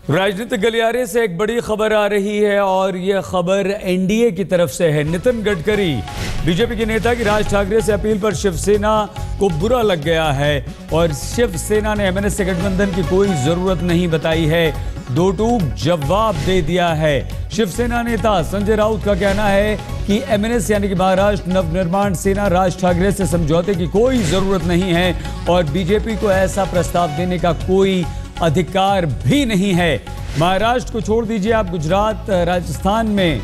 राजनीतिक गलियारे से एक बड़ी खबर आ रही है और यह खबर एनडीए की तरफ से है। नितिन गडकरी बीजेपी के नेता की राज ठाकरे से अपील पर शिवसेना को बुरा लग गया है और शिवसेना ने एमएनएस से गठबंधन की कोई जरूरत नहीं बताई है, दो टूक जवाब दे दिया है। शिवसेना नेता संजय राउत का कहना है कि एमएनएस यानी कि महाराष्ट्र नवनिर्माण सेना राज ठाकरे से समझौते की कोई जरूरत नहीं है और बीजेपी को ऐसा प्रस्ताव देने का कोई अधिकार भी नहीं है। महाराष्ट्र को छोड़ दीजिए, आप गुजरात राजस्थान में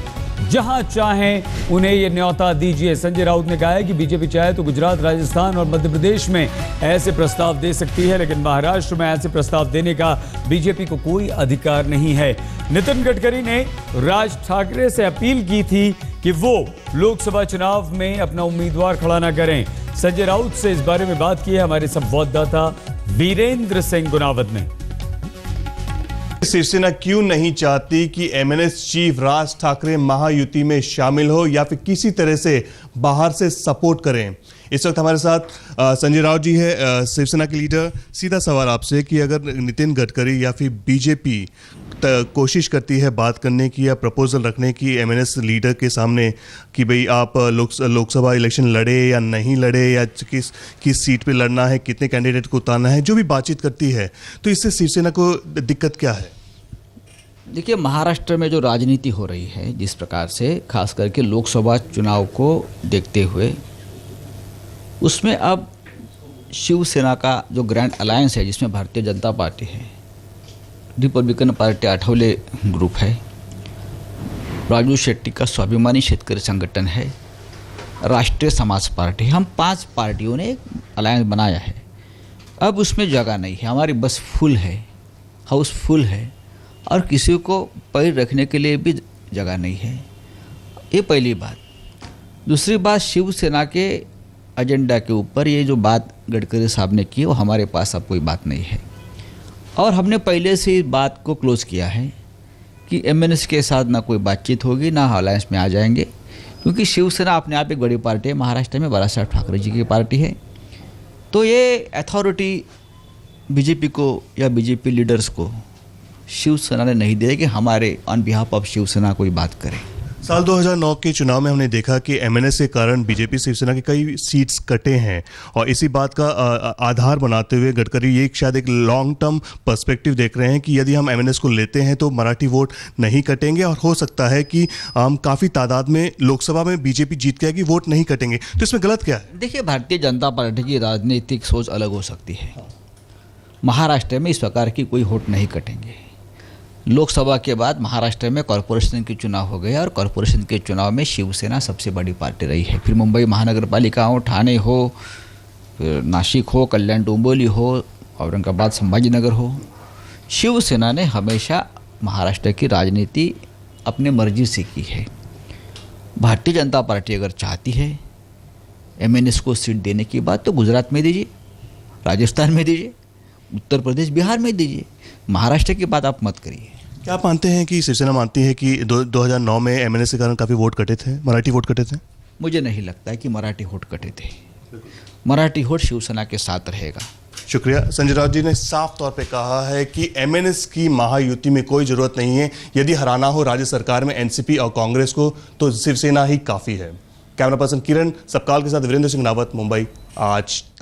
जहां चाहें उन्हें यह न्योता दीजिए। संजय राउत ने कहा है कि बीजेपी चाहे तो गुजरात, राजस्थान और मध्य प्रदेश में ऐसे प्रस्ताव दे सकती है, लेकिन महाराष्ट्र में ऐसे प्रस्ताव देने का बीजेपी को कोई अधिकार नहीं है। नितिन गडकरी ने राज ठाकरे से अपील की थी कि वो लोकसभा चुनाव में अपना उम्मीदवार खड़ा न करें। संजय राउत से इस बारे में बात की है हमारे संवाददाता वीरेंद्र सिंह गुनावत ने। शिवसेना क्यों नहीं चाहती कि एमएनएस चीफ राज ठाकरे महायुति में शामिल हो या फिर किसी तरह से बाहर से सपोर्ट करें? इस वक्त हमारे साथ संजय राउत जी है, शिवसेना के लीडर। सीधा सवाल आपसे कि अगर नितिन गडकरी या फिर बीजेपी कोशिश करती है बात करने की या प्रपोजल रखने की एमएनएस लीडर के सामने कि भाई आप लोकसभा इलेक्शन लड़े या नहीं लड़े या किस सीट पे लड़ना है, कितने कैंडिडेट को उतारना है, जो भी बातचीत करती है, तो इससे शिवसेना को दिक्कत क्या है? देखिए, महाराष्ट्र में जो राजनीति हो रही है जिस प्रकार से, खास करके लोकसभा चुनाव को देखते हुए, उसमें अब शिवसेना का जो ग्रैंड अलायंस है जिसमें भारतीय जनता पार्टी है, रिपब्लिकन पार्टी आठवले ग्रुप है, राजू शेट्टी का स्वाभिमानी शेतकरी संगठन है, राष्ट्रीय समाज पार्टी, हम 5 पार्टियों ने एक अलायंस बनाया है। अब उसमें जगह नहीं है, हमारी बस फुल है, हाउस फुल है और किसी को पैर रखने के लिए भी जगह नहीं है। ये पहली बात। दूसरी बात, शिवसेना के एजेंडा के ऊपर ये जो बात गडकरी साहब ने की वो हमारे पास अब कोई बात नहीं है और हमने पहले से इस बात को क्लोज किया है कि एमएनएस के साथ ना कोई बातचीत होगी, ना अलायंस में आ जाएंगे, क्योंकि शिवसेना अपने आप एक बड़ी पार्टी है, महाराष्ट्र में बालासाहेब ठाकरे जी की पार्टी है। तो ये अथॉरिटी बीजेपी को या बीजेपी लीडर्स को शिवसेना ने नहीं दिया कि हमारे ऑन बिहाफ ऑफ शिवसेना कोई बात करे। साल 2009 के चुनाव में हमने देखा कि एमएनएस के कारण बीजेपी शिवसेना के कई सीट्स कटे हैं और इसी बात का आधार बनाते हुए गडकरी ये शायद एक लॉन्ग टर्म पर्सपेक्टिव देख रहे हैं कि यदि हम एमएनएस को लेते हैं तो मराठी वोट नहीं कटेंगे और हो सकता है कि हम काफ़ी तादाद में लोकसभा में बीजेपी जीत के आएगी, वोट नहीं कटेंगे। तो इसमें गलत क्या है? देखिए, भारतीय जनता पार्टी की राजनीतिक सोच अलग हो सकती है। महाराष्ट्र में इस प्रकार की कोई वोट नहीं कटेंगे। लोकसभा के बाद महाराष्ट्र में कॉरपोरेशन के चुनाव हो गए और कॉरपोरेशन के चुनाव में शिवसेना सबसे बड़ी पार्टी रही है। फिर मुंबई महानगर पालिका हो, ठाणे हो, फिर नासिक हो, कल्याण डोंबिवली हो, औरंगाबाद संभाजीनगर हो, शिवसेना ने हमेशा महाराष्ट्र की राजनीति अपने मर्जी से की है। भारतीय जनता पार्टी अगर चाहती है एमएनएस को सीट देने की बात तो गुजरात में दीजिए, राजस्थान में दीजिए, उत्तर प्रदेश, बिहार में दीजिए, महाराष्ट्र की बात आप मत करिए। क्या आप मानते हैं कि शिवसेना मानती है कि 2009 में एमएनएस के कारण काफ़ी वोट कटे थे, मराठी वोट कटे थे? मुझे नहीं लगता है कि मराठी वोट कटे थे। मराठी वोट शिवसेना के साथ रहेगा। शुक्रिया। संजय राउत जी ने साफ तौर पे कहा है कि एमएनएस की महायुति में कोई जरूरत नहीं है। यदि हराना हो राज्य सरकार में एनसीपी और कांग्रेस को तो शिवसेना ही काफ़ी है। कैमरा पर्सन किरण सबकाल के साथ वीरेंद्र सिंह गुनावत, मुंबई आज तक।